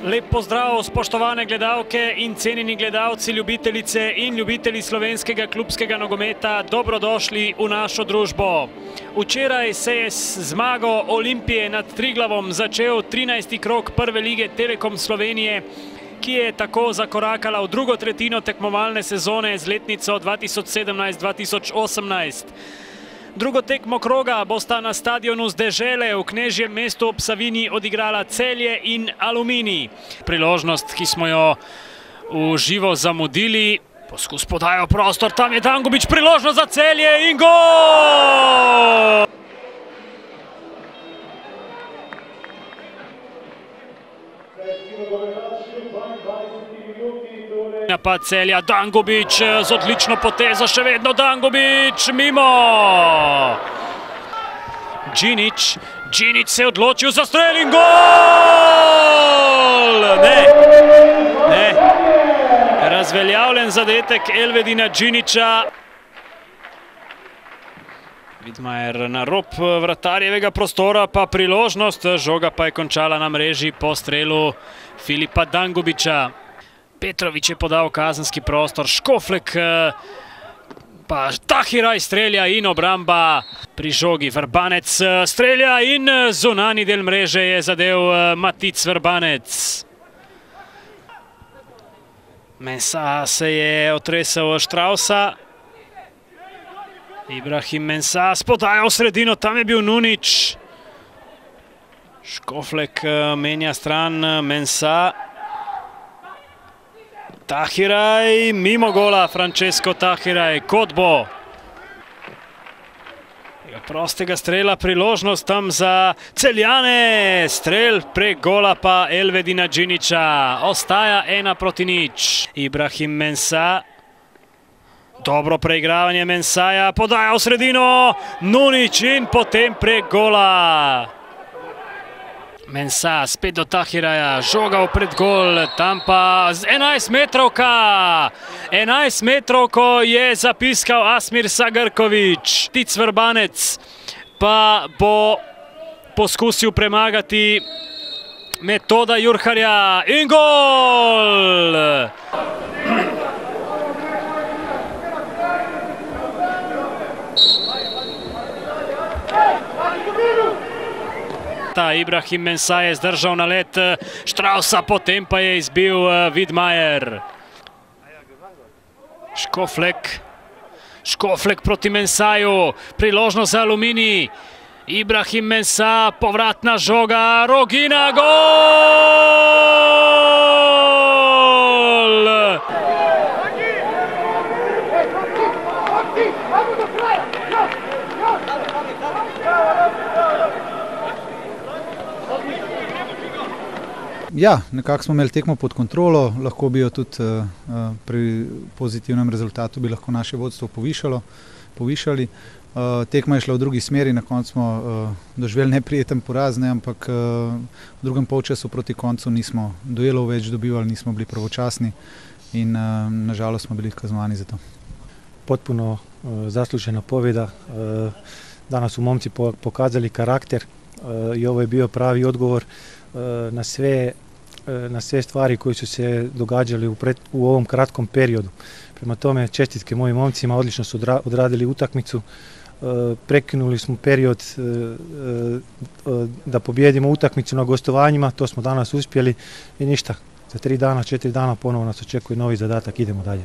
Lep pozdrav, spoštovane gledalke in cenjeni gledalci, ljubitelice in ljubitelji slovenskega klubskega nogometa, dobrodošli v našo družbo. Včeraj se je z zmago Olimpije nad Triglavom začel 13. krog prve lige Telekom Slovenije, ki je tako zakorakala v drugo tretjino tekmovalne sezone z letnico 2017-2018. Drugo tekmo kroga bosta na stadionu z Dežele v Knežjem mestu ob Savinji odigrala Celje in Aluminij. Priložnost, ki smo jo v živo zamudili. Poskus podajo prostor, tam je Dangubić, priložnost za Celje in gol! Pa Celja, Dangubić z odlično potezo, še vedno Dangubić, mimo! Džinić se je odločil za strel in gol! Ne. Razveljavljen zadetek Elvedina Džinića. Vidmajer na rob vratarjevega prostora, pa priložnost, žoga pa je končala na mreži po strelu Filipa Dangubića. Petrović je podal kazenski prostor, Škoflek pa Tahiraj strelja in obramba pri žogi. Vrbanec strelja in zunani del mreže je zadev Matic Vrbanec. Mensah se je otresel Štrausa. Ibrahim Mensah s podajo v sredino, tam je bil Nunić. Škoflek menja stran, Mensah. Tahiraj, mimo gola, Francesco Tahiraj, kot bo. Prostega strela, priložnost tam za Celjane, strel prek gola pa Elvedina Džinića. Ostaja 1:0. Ibrahim Mensah, dobro preigravanje Mensaja, podaja v sredino, Nunić in potem prek gola. Mensah spet do Tahiraja, žoga v predgol, tam pa z 11 metrovka. 11 metrovko je zapiskal Asmir Sagrković. Tic Vrbanec pa bo poskusil premagati Metoda Jurharja in gol! Ibrahim Mensah je zdržal nalet Štrausa, potem pa je izbil Vidmajer. Škoflek proti Mensaju, priložnost za Aluminij. Ibrahim Mensah, povratna žoga, Rogina, gol! Ja, nekako smo imeli tekmo pod kontrolo, lahko bi jo tudi pri pozitivnem rezultatu bi lahko naše vodstvo povišali. Tekma je šla v drugi smeri, na koncu smo doživeli neprijeten poraz, ampak v drugem polčasu proti koncu nismo duelov več dobivali, nismo bili pravočasni in nažalost smo bili kaznovani za to. Potpuno zaslužena pobjeda. Danas su momci pokazali karakter i ovo je bio pravi odgovor na sve stvari koje su se događale u ovom kratkom periodu. Prema tome, čestitke mojim momcima, odlično su odradili utakmicu, prekinuli smo period da pobjedimo utakmicu na gostovanjima, to smo danas uspjeli i ništa. Za 3 dana, 4 dana ponovo nas očekuje novi zadatak, idemo dalje.